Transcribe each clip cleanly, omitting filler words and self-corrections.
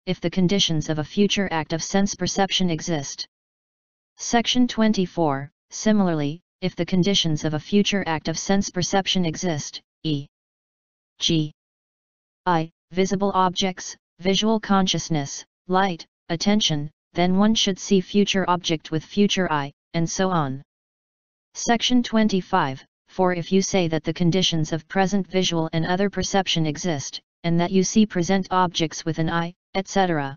if the conditions of a future act of sense perception exist. Section 24. Similarly, if the conditions of a future act of sense perception exist, e.g. I, visible objects, visual consciousness, light, attention, then one should see future object with future eye, and so on. Section 25. For if you say that the conditions of present visual and other perception exist, and that you see present objects with an eye, etc.,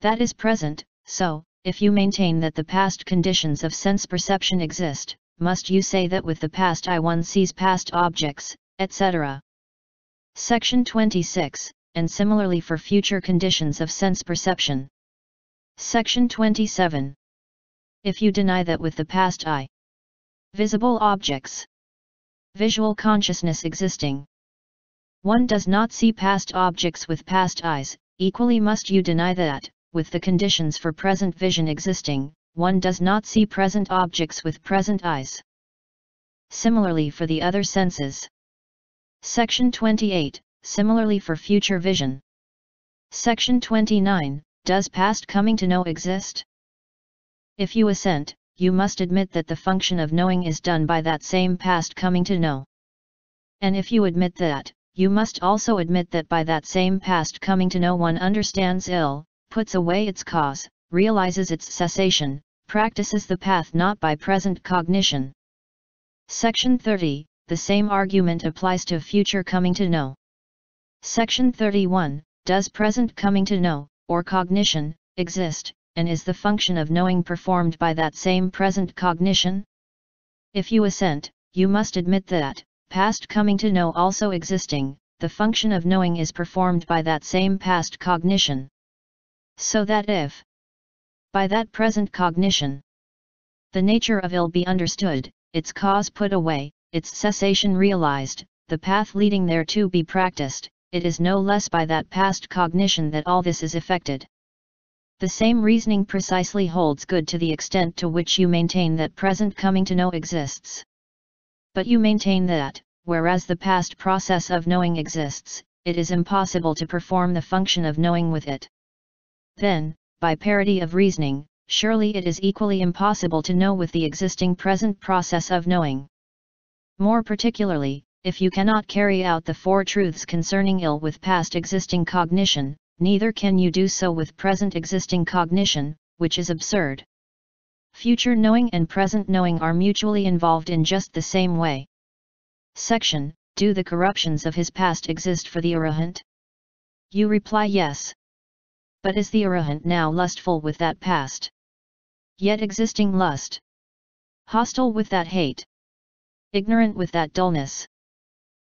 that is present, so, if you maintain that the past conditions of sense perception exist, must you say that with the past eye one sees past objects, etc. Section 26, and similarly for future conditions of sense perception. Section 27. If you deny that with the past eye, visible objects, visual consciousness existing, one does not see past objects with past eyes, equally must you deny that, with the conditions for present vision existing, one does not see present objects with present eyes. Similarly for the other senses. Section 28, similarly for future vision. Section 29, does past coming to know exist? If you assent, you must admit that the function of knowing is done by that same past coming to know. And if you admit that, you must also admit that by that same past coming to know one understands ill, puts away its cause, realizes its cessation, practices the path not by present cognition. Section 30, the same argument applies to future coming to know. Section 31, does present coming to know, or cognition, exist, and is the function of knowing performed by that same present cognition? If you assent, you must admit that, past coming to know also existing, the function of knowing is performed by that same past cognition. So that if, by that present cognition, the nature of ill be understood, its cause put away, its cessation realized, the path leading thereto be practiced, it is no less by that past cognition that all this is effected. The same reasoning precisely holds good to the extent to which you maintain that present coming to know exists. But you maintain that, whereas the past process of knowing exists, it is impossible to perform the function of knowing with it. Then, by parity of reasoning, surely it is equally impossible to know with the existing present process of knowing. More particularly, if you cannot carry out the four truths concerning ill with past existing cognition, neither can you do so with present existing cognition, which is absurd. Future knowing and present knowing are mutually involved in just the same way. Section, do the corruptions of his past exist for the Arahant? You reply yes. But is the Arahant now lustful with that past? Yet existing lust? Hostile with that hate? Ignorant with that dullness?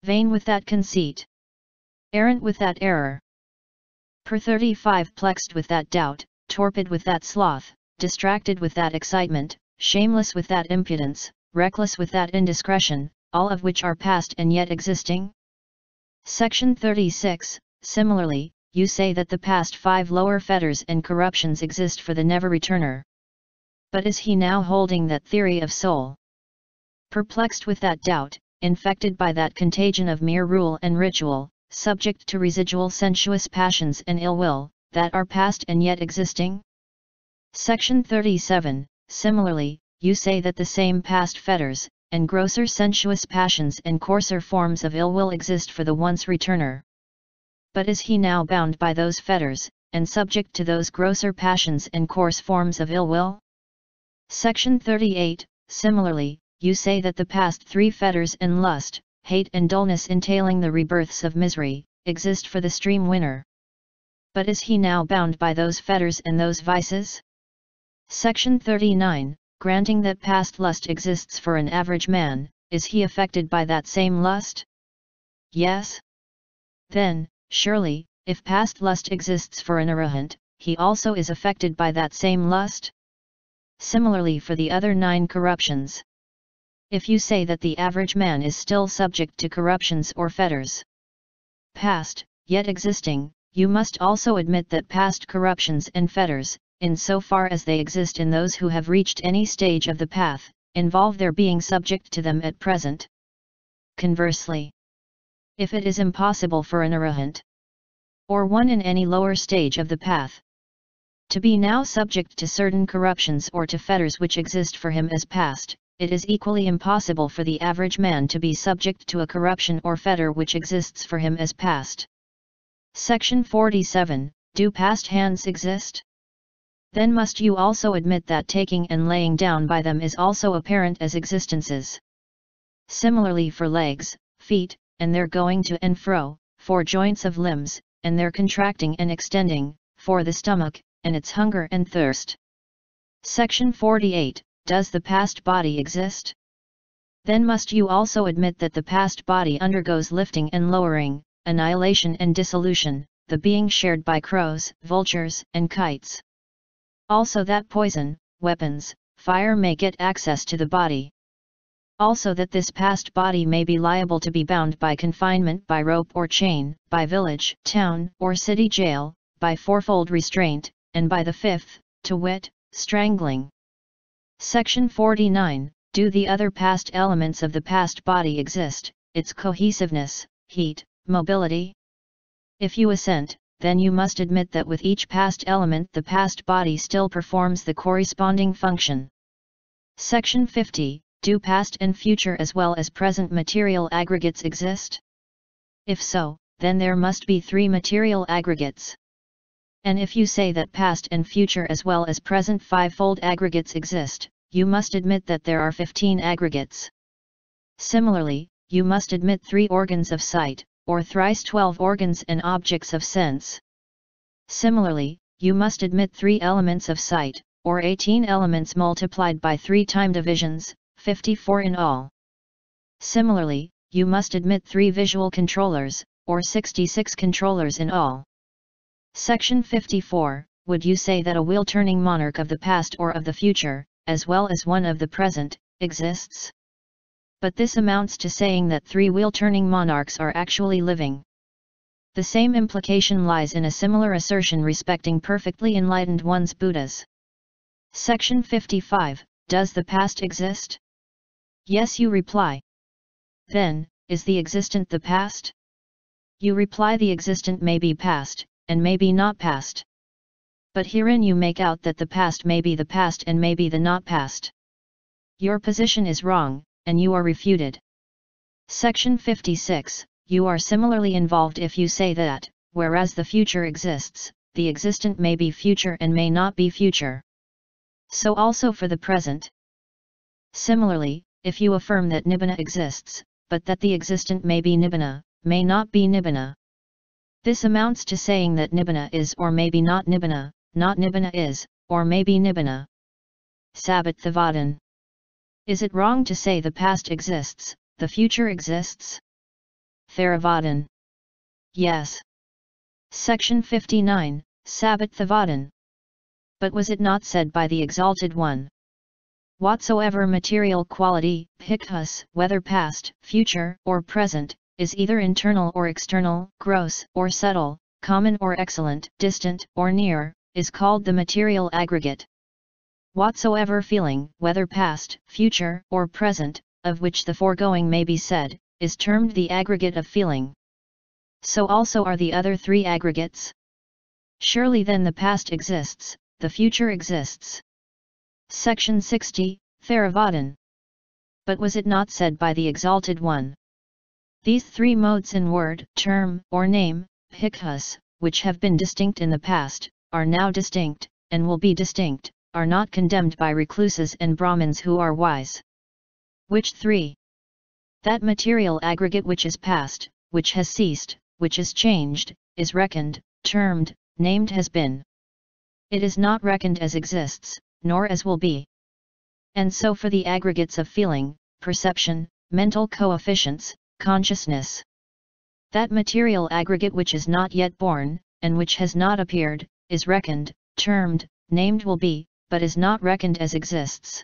Vain with that conceit? Errant with that error? Per 35 plexed with that doubt, torpid with that sloth, distracted with that excitement, shameless with that impudence, reckless with that indiscretion, all of which are past and yet existing? Section 36, similarly, you say that the past 5 lower fetters and corruptions exist for the never-returner. But is he now holding that theory of soul? Perplexed with that doubt, infected by that contagion of mere rule and ritual, subject to residual sensuous passions and ill will, that are past and yet existing? Section 37, similarly, you say that the same past fetters, and grosser sensuous passions and coarser forms of ill will exist for the once returner. But is he now bound by those fetters, and subject to those grosser passions and coarse forms of ill will? Section 38, similarly, you say that the past 3 fetters and lust, hate and dullness entailing the rebirths of misery, exist for the stream winner. But is he now bound by those fetters and those vices? Section 39, granting that past lust exists for an average man, is he affected by that same lust? Yes. Then, surely, if past lust exists for an Arahant, he also is affected by that same lust? Similarly for the other 9 corruptions. If you say that the average man is still subject to corruptions or fetters, past, yet existing, you must also admit that past corruptions and fetters, in so far as they exist in those who have reached any stage of the path, involve their being subject to them at present. Conversely, if it is impossible for an Arahant, or one in any lower stage of the path, to be now subject to certain corruptions or to fetters which exist for him as past, it is equally impossible for the average man to be subject to a corruption or fetter which exists for him as past. Section 47. Do past hands exist? Then must you also admit that taking and laying down by them is also apparent as existences. Similarly for legs, feet, and their going to and fro, for joints of limbs, and their contracting and extending, for the stomach, and its hunger and thirst. Section 48. Does the past body exist? Then must you also admit that the past body undergoes lifting and lowering, annihilation and dissolution, the being shared by crows, vultures, and kites. Also that poison, weapons, fire may get access to the body. Also that this past body may be liable to be bound by confinement by rope or chain, by village, town, or city jail, by fourfold restraint, and by the fifth, to wit, strangling. Section 49. Do the other past elements of the past body exist, its cohesiveness, heat, mobility? If you assent, then you must admit that with each past element the past body still performs the corresponding function. Section 50. Do past and future as well as present material aggregates exist? If so, then there must be 3 material aggregates. And if you say that past and future as well as present 5-fold aggregates exist, you must admit that there are 15 aggregates. Similarly, you must admit 3 organs of sight, or thrice 12 organs and objects of sense. Similarly, you must admit 3 elements of sight, or 18 elements multiplied by 3 time divisions, 54 in all. Similarly, you must admit 3 visual controllers, or 66 controllers in all. Section 54. Would you say that a wheel-turning monarch of the past or of the future, as well as one of the present, exists? But this amounts to saying that 3 wheel-turning monarchs are actually living. The same implication lies in a similar assertion respecting perfectly enlightened ones Buddhas. Section 55. Does the past exist? Yes, you reply. Then, is the existent the past? You reply the existent may be past, and may be not past. But herein you make out that the past may be the past and may be the not past. Your position is wrong, and you are refuted. Section 56. You are similarly involved if you say that, whereas the future exists, the existent may be future and may not be future. So also for the present. Similarly, if you affirm that nibbana exists, but that the existent may be nibbana, may not be nibbana. This amounts to saying that nibbana is or may be not nibbana is, or may be nibbana. Sabbatathavadan. Is it wrong to say the past exists, the future exists? Theravadan. Yes. Section 59, Sabbatathavadan. But was it not said by the Exalted One? Whatsoever material quality, bhikkhus, whether past, future, or present, is either internal or external, gross or subtle, common or excellent, distant or near, is called the material aggregate. Whatsoever feeling, whether past, future, or present, of which the foregoing may be said, is termed the aggregate of feeling. So also are the other 3 aggregates. Surely then the past exists, the future exists. Section 60, Theravadan. But was it not said by the Exalted One? These 3 modes in word, term, or name, bhikkhus, which have been distinct in the past, are now distinct, and will be distinct, are not condemned by recluses and Brahmins who are wise. Which 3? That material aggregate which is past, which has ceased, which is changed, is reckoned, termed, named has been. It is not reckoned as exists, nor as will be. And so for the aggregates of feeling, perception, mental coefficients, consciousness. That material aggregate which is not yet born, and which has not appeared, is reckoned, termed, named will be, but is not reckoned as exists.